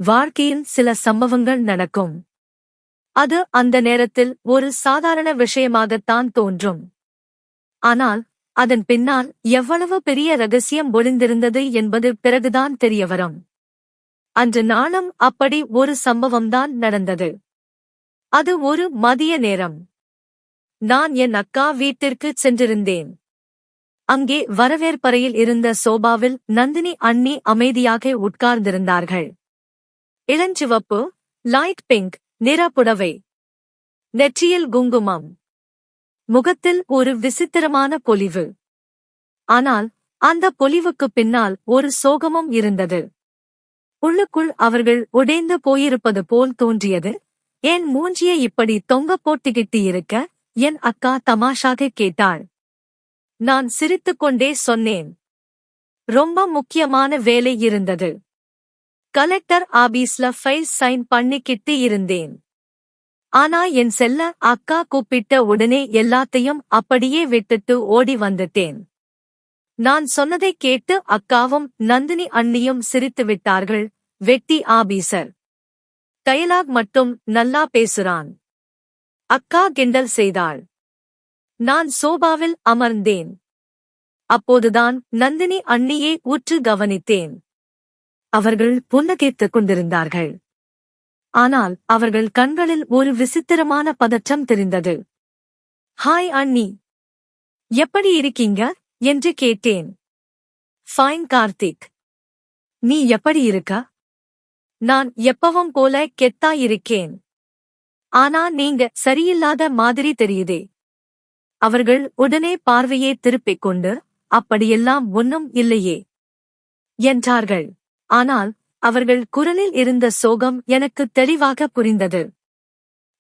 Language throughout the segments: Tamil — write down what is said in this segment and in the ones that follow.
வாழ்க்கையில் சில சம்பவங்கள் நடக்கும். அது அந்த நேரத்தில் ஒரு சாதாரண விஷயமாகத்தான் தோன்றும். ஆனால் அதன் பின்னால் எவ்வளவு பெரிய ரகசியம் ஒளிந்திருந்தது என்பது பிறகுதான் தெரியவரும். அன்று நாளும் அப்படி ஒரு சம்பவம்தான் நடந்தது. அது ஒரு மதிய நேரம். நான் என் அக்கா வீட்டிற்குச் சென்றிருந்தேன். அங்கே வரவேற்பறையில் இருந்த சோபாவில் நந்தினி அண்ணி அமைதியாக உட்கார்ந்திருந்தார்கள். இளஞ்சிவப்பு, லைட் பிங்க் நிற புடவை, நெற்றியில் குங்குமம், முகத்தில் ஒரு விசித்திரமான பொலிவு. ஆனால் அந்த பொலிவுக்குப் பின்னால் ஒரு சோகமும் இருந்தது. உள்ளுக்குள் அவர்கள் உடைந்து போயிருப்பது போல் தோன்றியது. என் மூஞ்சியை இப்படி தொங்கப் போட்டுக்கிட்டு இருக்க? என் அக்கா தமாஷாக கேட்டாள். நான் சிரித்துக்கொண்டே சொன்னேன், ரொம்ப முக்கியமான வேலை இருந்தது. கலெக்டர் ஆபீஸ்ல ஃபைல் சைன் பண்ணிக்கிட்டு இருந்தேன். ஆனா என் செல்ல அக்கா கூப்பிட்ட உடனே எல்லாத்தையும் அப்படியே விட்டுட்டு ஓடி வந்துட்டேன். நான் சொன்னதைக் கேட்டு அக்காவும் நந்தினி அண்ணியும் சிரித்துவிட்டார்கள். வெட்டி ஆபீசர். டயலாக் மட்டும் நல்லா பேசுறான். அக்கா கிண்டல் செய்தாள். நான் சோபாவில் அமர்ந்தேன். அப்போதுதான் நந்தினி அண்ணியை உற்று கவனித்தேன். அவர்கள் புன்னகைத்துக் கொண்டிருந்தார்கள். ஆனால் அவர்கள் கண்களில் ஒரு விசித்திரமான பதற்றம் தெரிந்தது. ஹாய் அண்ணி, எப்படி இருக்கீங்க என்று கேட்டேன். ஃபைன் கார்த்திக். நீ எப்படி இருக்க? நான் எப்பவும் போல கெத்தாயிருக்கேன். ஆனா நீங்க சரியில்லாத மாதிரி தெரியுதே. அவர்கள் உடனே பார்வையை திருப்பிக் கொண்டு, அப்படியெல்லாம் ஒன்னும் இல்லையே என்றார்கள். ஆனால் அவர்கள் குரலில் இருந்த சோகம் எனக்கு தெளிவாக புரிந்தது.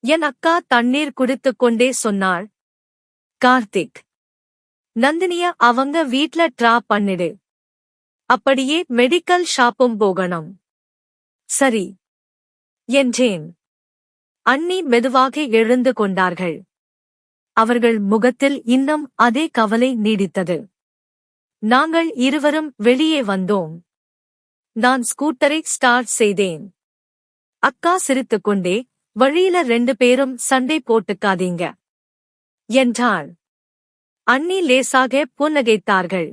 என் அக்கா தண்ணீர் குடித்துக் கொண்டே சொன்னாள், கார்த்திக், நந்தினிய அவங்க வீட்ல டிராப் பண்ணிடு. அப்படியே மெடிக்கல் ஷாப்பும் போகணும். சரி என்றேன். அண்ணி மெதுவாக எழுந்து கொண்டார்கள். அவர்கள் முகத்தில் இன்னும் அதே கவலை நீடித்தது. நாங்கள் இருவரும் வெளியே வந்தோம். நான் ஸ்கூட்டரை ஸ்டார்ட் செய்தேன். அக்கா சிரித்துக்கொண்டே, வழியில 2 பேரும் சண்டை போட்டுக்காதீங்க என்றாள். அண்ணி லேசாக புன்னகைத்தார்கள்.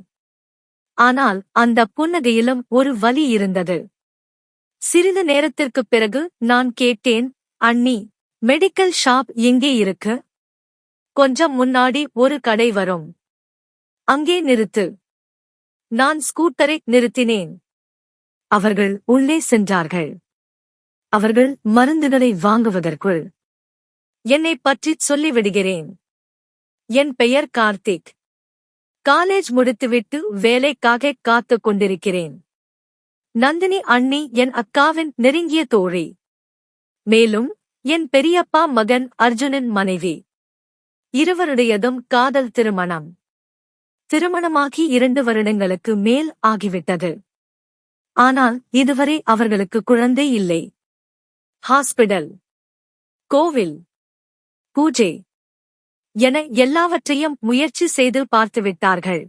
ஆனால் அந்த புன்னகையிலும் ஒரு வலி இருந்தது. சிறிது நேரத்திற்குப் பிறகு நான் கேட்டேன், அண்ணி, மெடிக்கல் ஷாப் எங்கே இருக்கு? கொஞ்சம் முன்னாடி ஒரு கடை வரும். அங்கே நிறுத்து. நான் ஸ்கூட்டரை நிறுத்தினேன். அவர்கள் உள்ளே சென்றார்கள். அவர்கள் மருந்துகளை வாங்குவதற்குள் என்னைப் பற்றிச் சொல்லிவிடுகிறேன். என் பெயர் கார்த்திக். காலேஜ் முடித்துவிட்டு வேலைக்காக காத்துக் கொண்டிருக்கிறேன். நந்தினி அண்ணி என் அக்காவின் நெருங்கிய தோழி. மேலும் என் பெரியப்பா மகன் அர்ஜுனின் மனைவி. இருவருடையதும் காதல் திருமணம். திருமணமாகி 2 வருடங்களுக்கு மேல் ஆகிவிட்டது. ஆனால் இதுவரை அவர்களுக்கு குழந்தை இல்லை. ஹாஸ்பிடல், கோவில், பூஜை என எல்லாவற்றையும் முயற்சி செய்து பார்த்துவிட்டார்கள்.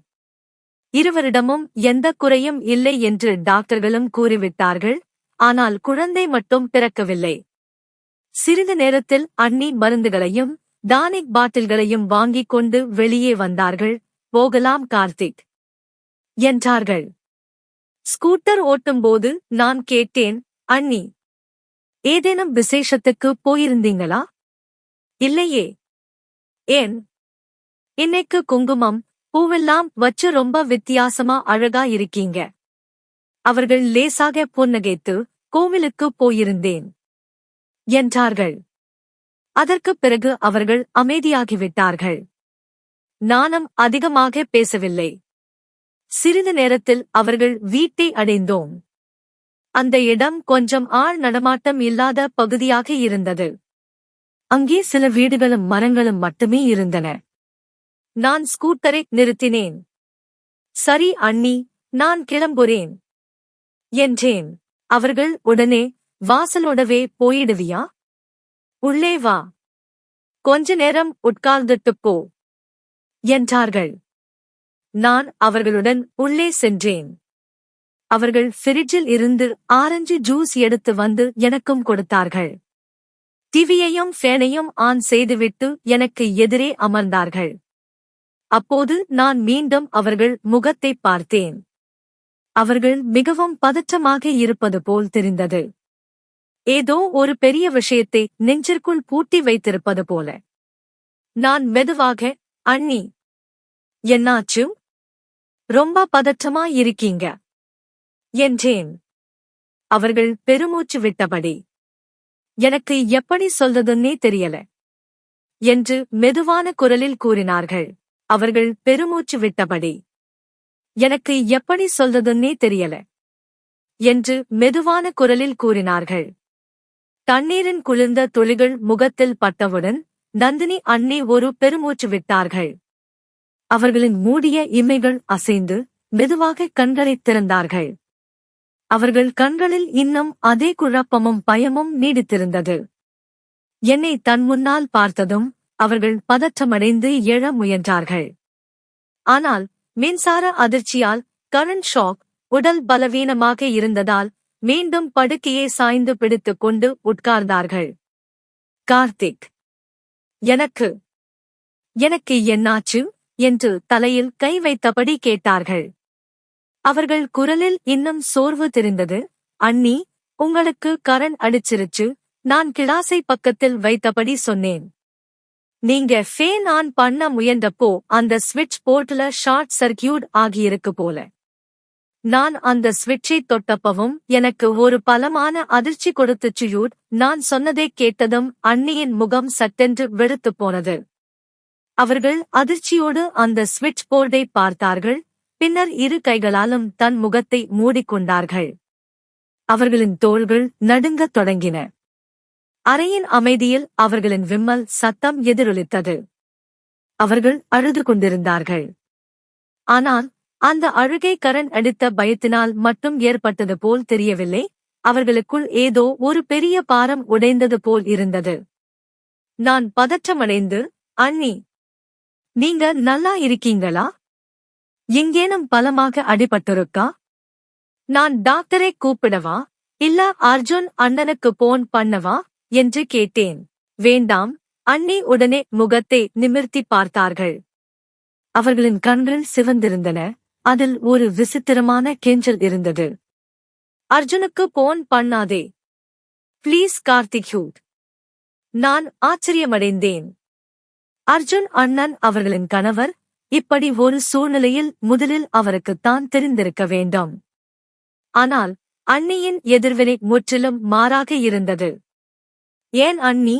இருவரிடமும் எந்த குறையும் இல்லை என்று டாக்டர்களும் கூறிவிட்டார்கள். ஆனால் குழந்தை மட்டும் பிறக்கவில்லை. சிறிது நேரத்தில் அண்ணி மருந்துகளையும் டானிக் பாட்டில்களையும் வாங்கிக் கொண்டு வெளியே வந்தார்கள். போகலாம் கார்த்திக் என்றார்கள். ஸ்கூட்டர் ஓட்டும்போது நான் கேட்டேன், அண்ணி, ஏதேனும் விசேஷத்துக்கு போயிருந்தீங்களா? இல்லையே. ஏன்? இன்னைக்கு குங்குமம், பூவெல்லாம் வச்சு ரொம்ப வித்தியாசமா அழகா இருக்கீங்க. அவர்கள் லேசாக புன்னகைத்து, கோவிலுக்கு போயிருந்தேன் என்றார்கள். அதற்குப் பிறகு அவர்கள் அமைதியாகிவிட்டார்கள். நானும் அதிகமாக பேசவில்லை. சிறிது நேரத்தில் அவர்கள் வீட்டை அடைந்தோம். அந்த இடம் கொஞ்சம் ஆள் நடமாட்டம் இல்லாத பகுதியாக இருந்தது. அங்கே சில வீடுகளும் மரங்களும் மட்டுமே இருந்தன. நான் ஸ்கூட்டரை நிறுத்தினேன். சரி அண்ணி, நான் கிளம்புறேன் என்றேன். அவர்கள் உடனே, வாசலோடவே போயிடுவியா? உள்ளே வா, கொஞ்ச நேரம் உட்கார்ந்துட்டுப் போ என்றார்கள். நான் அவர்களுடன் உள்ளே சென்றேன். அவர்கள் ஃபிரிட்ஜில் இருந்து ஆரஞ்சு ஜூஸ் எடுத்து வந்து எனக்கும் கொடுத்தார்கள். டிவியையும் ஃபேனையும் ஆன் செய்துவிட்டு எனக்கு எதிரே அமர்ந்தார்கள். அப்போது நான் மீண்டும் அவர்கள் முகத்தை பார்த்தேன். அவர்கள் மிகவும் பதற்றமாக இருப்பது போல் தெரிந்தது. ஏதோ ஒரு பெரிய விஷயத்தை நெஞ்சிற்குள் பூட்டி வைத்திருப்பது போல. நான் மெதுவாக, அண்ணி, என்னாச்சு? ரொம்ப பதற்றமா இருக்கீங்க என்றேன். அவர்கள் பெருமூச்சு விட்டபடி, எனக்கு எப்படி சொல்றதுன்னே தெரியல என்று மெதுவான குரலில் கூறினார்கள். அவர்கள் பெருமூச்சு விட்டபடி, எனக்கு எப்படி சொல்றதுன்னே தெரியல என்று மெதுவான குரலில் கூறினார்கள். தண்ணீரின் குளிர்ந்த துளிகள் முகத்தில் பட்டவுடன் நந்தினி அண்ணி ஒரு பெருமூச்சு விட்டார்கள். அவர்களின் மூடிய இமைகள் அசைந்து மெதுவாக கண்களைத் திறந்தார்கள். அவர்கள் கண்களில் இன்னும் அதே குழப்பமும் பயமும் நீடித்திருந்தது. என்னை தன் முன்னால் பார்த்ததும் அவர்கள் பதற்றமடைந்து எழ முயன்றார்கள். ஆனால் மின்சார அதிர்ச்சியால், கரண்ட் ஷாக், உடல் பலவீனமாக இருந்ததால் மீண்டும் படுக்கையை சாய்ந்து பிடித்துக் கொண்டு உட்கார்ந்தார்கள். கார்த்திக், எனக்கு எனக்கு என்னாச்சு என்று தலையில் கை வைத்தபடி கேட்டார்கள். அவர்கள் குரலில் இன்னும் சோர்வு தெரிந்தது. அண்ணி, உங்களுக்கு கரண்ட் அடிச்சிருச்சு, நான் கிளாஸை பக்கத்தில் வைத்தபடி சொன்னேன். நீங்க ஃபேன் ஆன் பண்ண முயன்றப்போ அந்த ஸ்விட்ச் போர்ட்ல ஷார்ட் சர்க்கியூட் ஆகியிருக்கு போல. நான் அந்த ஸ்விட்சை தொட்டப்பவும் எனக்கு ஒரு பலமான அதிர்ச்சி கொடுத்துச்சுயூட். நான் சொன்னதை கேட்டதும் அண்ணியின் முகம் சட்டென்று வெறுத்துப் போனது. அவர்கள் அதிர்ச்சியோடு அந்த ஸ்விட்ச் போர்டை பார்த்தார்கள். பின்னர் இரு கைகளாலும் தன் முகத்தை மூடிக்கொண்டார்கள். அவர்களின் தோள்கள் நடுங்கத் தொடங்கின. அறையின் அமைதியில் அவர்களின் விம்மல் சத்தம் எதிரொலித்தது. அவர்கள் அழுது கொண்டிருந்தார்கள். ஆனால் அந்த அழுகை கரண் அடித்த பயத்தினால் மட்டும் ஏற்பட்டது போல் தெரியவில்லை. அவர்களுக்குள் ஏதோ ஒரு பெரிய பாரம் உடைந்தது போல் இருந்தது. நான் பதற்றமடைந்து, அண்ணி, நீங்க நல்லா இருக்கீங்களா? எங்கேனும் பலமாக அடிபட்டிருக்கா? நான் டாக்டரை கூப்பிடவா, இல்ல அர்ஜுன் அண்ணனுக்கு போன் பண்ணவா என்று கேட்டேன். வேண்டாம், அண்ணி உடனே முகத்தை நிமிர்த்தி பார்த்தார்கள். அவர்களின் கண்கள் சிவந்திருந்தன. அதில் ஒரு விசித்திரமான கெஞ்சல் இருந்தது. அர்ஜுனுக்கு போன் பண்ணாதே ப்ளீஸ் கார்த்திக். நான் ஆச்சரியமடைந்தேன். அர்ஜுன் அண்ணன் அவர்களின் கணவர். இப்படி ஒரு சூழ்நிலையில் முதலில் அவருக்குத்தான் தெரிந்திருக்க வேண்டும். ஆனால் அண்ணியின் எதிர்வினை முற்றிலும் மாறாக இருந்தது. ஏன் அண்ணி?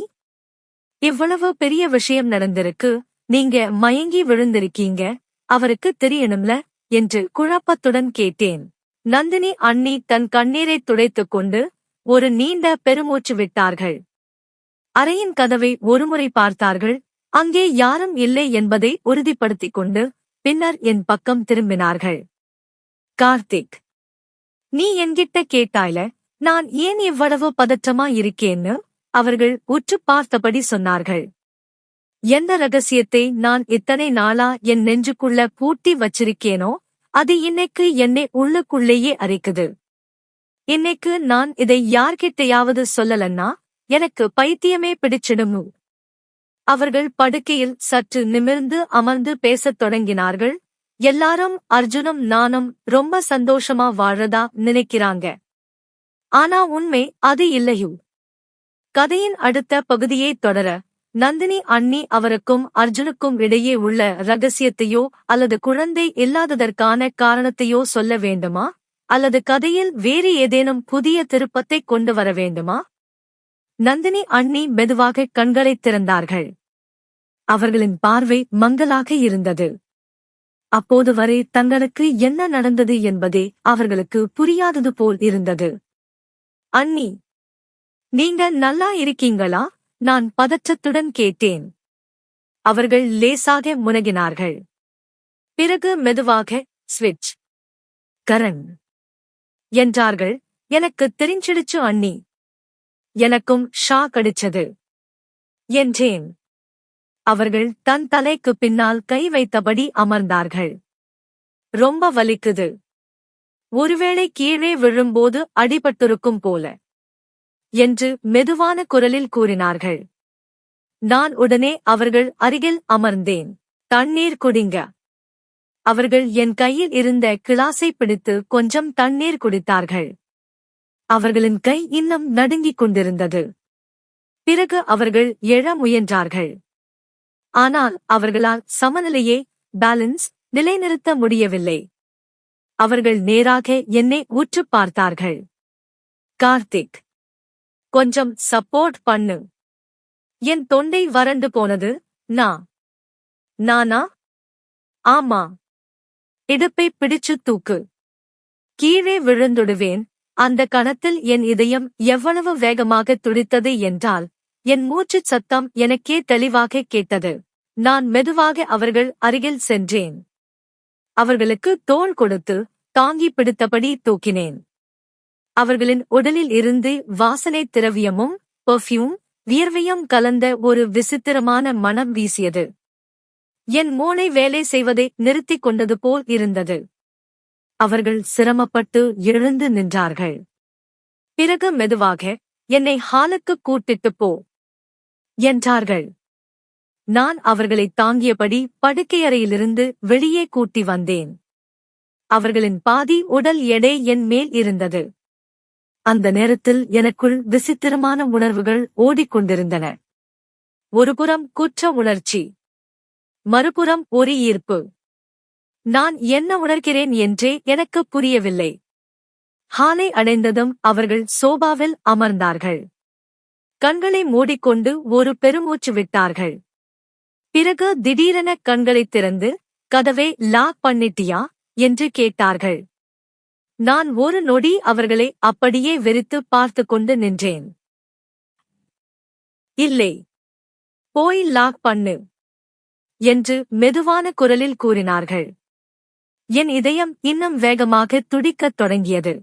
இவ்வளவு பெரிய விஷயம் நடந்திருக்கு, நீங்க மயங்கி விழுந்திருக்கீங்க, அவருக்கு தெரியணும்ல என்று குழப்பத்துடன் கேட்டேன். நந்தினி அண்ணி தன் கண்ணீரைத் துடைத்துக் கொண்டு ஒரு நீண்ட பெருமூச்சு விட்டார்கள். அறையின் கதவை ஒருமுறை பார்த்தார்கள். அங்கே யாரும் இல்லை என்பதை உறுதிப்படுத்திக் கொண்டு பின்னர் என் பக்கம் திரும்பினார்கள். கார்த்திக், நீ என்கிட்ட கேட்டாய்ல, நான் ஏன் இவ்வளவு பதற்றமா இருக்கேன்னு? அவர்கள் உற்று பார்த்தபடி சொன்னார்கள். எந்த ரகசியத்தை நான் இத்தனை நாளா என் நெஞ்சுக்குள்ள பூட்டி வச்சிருக்கேனோ அது இன்னைக்கு என்னை உள்ளுக்குள்ளேயே அரிக்குது. இன்னைக்கு நான் இதை யார்கிட்டையாவது சொல்லலன்னா எனக்கு பைத்தியமே பிடிச்சிடும். அவர்கள் படுக்கையில் சற்று நிமிர்ந்து அமர்ந்து பேசத் தொடங்கினார்கள். எல்லாரும் அர்ஜுனும் நானும் ரொம்ப சந்தோஷமா வாழறதா நினைக்கிறாங்க. ஆனா உண்மை அது இல்லையூ. கதையின் அடுத்த பகுதியை தொடர நந்தினி அண்ணி அவருக்கும் அர்ஜுனுக்கும் இடையே உள்ள ரகசியத்தையோ அல்லது குழந்தை இல்லாததற்கான காரணத்தையோ சொல்ல வேண்டுமா, அல்லது கதையில் வேறு ஏதேனும் புதிய திருப்பத்தை கொண்டு வர வேண்டுமா? நந்தினி அண்ணி மெதுவாக கண்களைத் திறந்தார்கள். அவர்களின் பார்வை மங்கலாக இருந்தது. அப்போது வரை தங்களுக்கு என்ன நடந்தது என்பதே அவர்களுக்கு புரியாதது போல் இருந்தது. அண்ணி, நீங்க நல்லா இருக்கீங்களா? நான் பதற்றத்துடன் கேட்டேன். அவர்கள் லேசாக முனகினார்கள். பிறகு மெதுவாக, ஸ்விட்ச், கரண் என்றார்கள். எனக்கு தெரிஞ்சிடுச்சு அண்ணி. எனக்கும் ஷாக் அடிச்சது என்றேன். அவர்கள் தன் தலைக்கு பின்னால் கை வைத்தபடி அமர்ந்தார்கள். ரொம்ப வலிக்குது ஒருவேளை கீழே விழும்போது அடிபட்டிருக்கும் போல என்று மெதுவான குரலில் கூறினார்கள். நான் உடனே அவர்கள் அருகில் அமர்ந்தேன். தண்ணீர் குடிங்க. அவர்கள் என் கையில் இருந்த கிளாஸை பிடித்து கொஞ்சம் தண்ணீர் குடித்தார்கள். அவர்களின் கை இன்னும் நடுங்கிக் கொண்டிருந்தது. பிறகு அவர்கள் எழ முயன்றார்கள். ஆனால் அவர்களால் சமநிலையை பேலன்ஸ் நிலைநிறுத்த முடியவில்லை. அவர்கள் நேராக என்னை உற்றுப் பார்த்தார்கள். கார்த்திக், கொஞ்சம் சப்போர்ட் பண்ணு. என் தொண்டை வறண்டு போனது. நானா? ஆமா. இடுப்பை பிடிச்சு தூக்கு. கீழே விழுந்துடுவேன். அந்த கணத்தில் என் இதயம் எவ்வளவு வேகமாக துடித்தது என்றால் என் மூச்சுச் சத்தம் எனக்கே தெளிவாக கேட்டது. நான் மெதுவாக அவர்கள் அருகில் சென்றேன். அவர்களுக்கு தோள் கொடுத்து தாங்கி பிடித்தபடி தூக்கினேன். அவர்களின் உடலில் இருந்து வாசனை திரவியமும் பெர்ஃப்யூம் வியர்வையும் கலந்த ஒரு விசித்திரமான மணம் வீசியது. என் மூளை வேலை செய்வதை நிறுத்திக் கொண்டது போல் இருந்தது. அவர்கள் சிரமப்பட்டு எழுந்து நின்றார்கள். பிறகு மெதுவாக என்னை ஹாலுக்கு கூட்டிட்டுப் போ என்றார்கள். நான் அவர்களை தாங்கியபடி படுக்கையறையிலிருந்து வெளியே கூட்டி வந்தேன். அவர்களின் பாதி உடல் எடை என் மேல் இருந்தது. அந்த நேரத்தில் எனக்குள் விசித்திரமான உணர்வுகள் ஓடிக்கொண்டிருந்தன. ஒருபுறம் குற்ற உணர்ச்சி, மறுபுறம் ஒரு ஈர்ப்பு. நான் என்ன உணர்கிறேன் என்றே எனக்கு புரியவில்லை. ஹாலை அடைந்ததும் அவர்கள் சோபாவில் அமர்ந்தார்கள். கண்களை மூடிக்கொண்டு ஒரு பெருமூச்சு விட்டார்கள். பிறகு திடீரென கண்களைத் திறந்து, கதவை லாக் பண்ணிட்டியா என்று கேட்டார்கள். நான் ஒரு நொடி அவர்களை அப்படியே வெறித்து பார்த்து கொண்டு நின்றேன். இல்லை, போய் லாக் பண்ணு என்று மெதுவான குரலில் கூறினார்கள். என் இதயம் இன்னும் வேகமாக துடிக்கத் தொடங்கியது.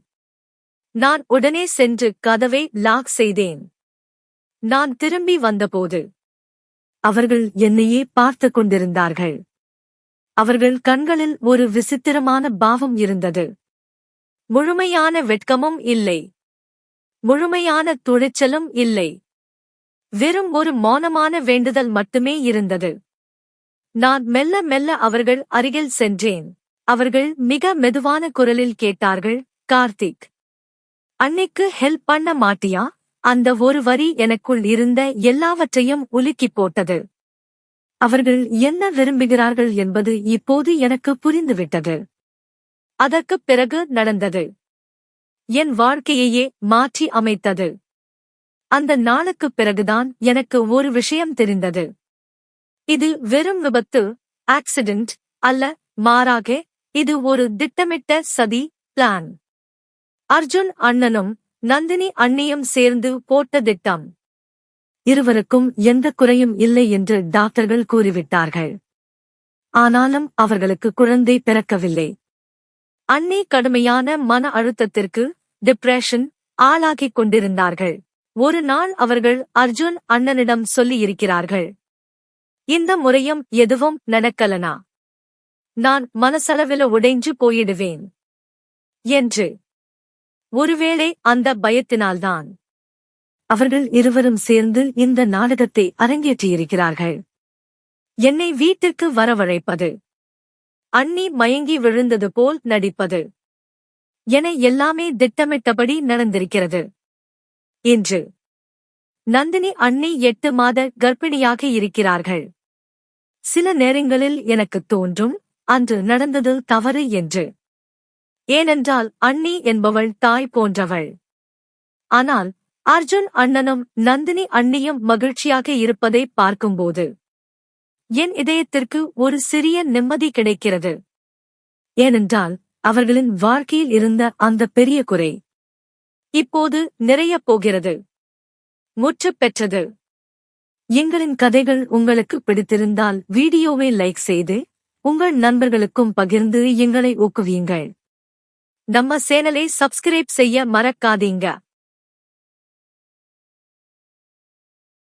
நான் உடனே சென்று கதவை லாக் செய்தேன். நான் திரும்பி வந்தபோது அவர்கள் என்னையே பார்த்து கொண்டிருந்தார்கள். அவர்கள் கண்களில் ஒரு விசித்திரமான பாவம் இருந்தது. முழுமையான வெட்கமும் இல்லை, முழுமையான துணிச்சலும் இல்லை. வெறும் ஒரு மௌனமான வேண்டுதல் மட்டுமே இருந்தது. நான் மெல்ல மெல்ல அவர்கள் அருகில் சென்றேன். அவர்கள் மிக மெதுவான குரலில் கேட்டார்கள், கார்த்திக், அன்னைக்கு ஹெல்ப் பண்ண மாட்டியா? அந்த ஒரு வரி எனக்குள் இருந்த எல்லாவற்றையும் உலுக்கிப் போட்டது. அவர்கள் என்ன விரும்புகிறார்கள் என்பது இப்போது எனக்கு புரிந்துவிட்டது. அதற்குப் பிறகு நடந்தது என் வாழ்க்கையையே மாற்றி அமைத்தது. அந்த நாளுக்குப் பிறகுதான் எனக்கு ஒரு விஷயம் தெரிந்தது. இது வெறும் விபத்து, ஆக்சிடென்ட் அல்ல, மாறாக இது ஒரு திட்டமிட்ட சதி, பிளான். அர்ஜுன் அண்ணனும் நந்தினி அண்ணியும் சேர்ந்து போட்ட திட்டம். இருவருக்கும் எந்த குறையும் இல்லை என்று டாக்டர்கள் கூறிவிட்டார்கள். ஆனாலும் அவர்களுக்கு குழந்தை பிறக்கவில்லை. அண்ணி கடுமையான மன அழுத்தத்திற்கு, டிப்ரெஷன் ஆளாகிக் கொண்டிருந்தார்கள். ஒரு நாள் அவர்கள் அர்ஜுன் அண்ணனிடம் சொல்லியிருக்கிறார்கள், இந்த முறையும் எதுவும் நடக்கலனா நான் மனசளவில உடைஞ்சு போயிடுவேன் என்று. ஒருவேளை அந்த பயத்தினால்தான் அவர்கள் இருவரும் சேர்ந்து இந்த நாடகத்தை அரங்கேற்றியிருக்கிறார்கள். என்னை வீட்டிற்கு வரவழைப்பது, அண்ணி மயங்கி விழுந்தது போல் நடிப்பது என எல்லாமே திட்டமிட்டபடி நடந்திருக்கிறது என்று. நந்தினி அண்ணி 8 மாத கர்ப்பிணியாக இருக்கிறார்கள். சில நேரங்களில் எனக்குத் தோன்றும் அன்று நடந்தது தவறு என்று. ஏனென்றால் அண்ணி என்பவள் தாய் போன்றவள். ஆனால் அர்ஜுன் அண்ணனும் நந்தினி அண்ணியும் மகிழ்ச்சியாக இருப்பதை பார்க்கும்போது என் இதயத்திற்கு ஒரு சிறிய நிம்மதி கிடைக்கிறது. ஏனென்றால் அவர்களின் வாழ்க்கையில் இருந்த அந்த பெரிய குறை இப்போது நிறையப் போகிறது, முற்றுப் பெற்றது. எங்களின் கதைகள் உங்களுக்கு பிடித்திருந்தால் வீடியோவை லைக் செய்து உங்கள் நண்பர்களுக்கும் பகிர்ந்து எங்களை ஊக்குவியுங்கள். நம்ம சேனலை சப்ஸ்கிரைப் செய்ய மறக்காதீங்க.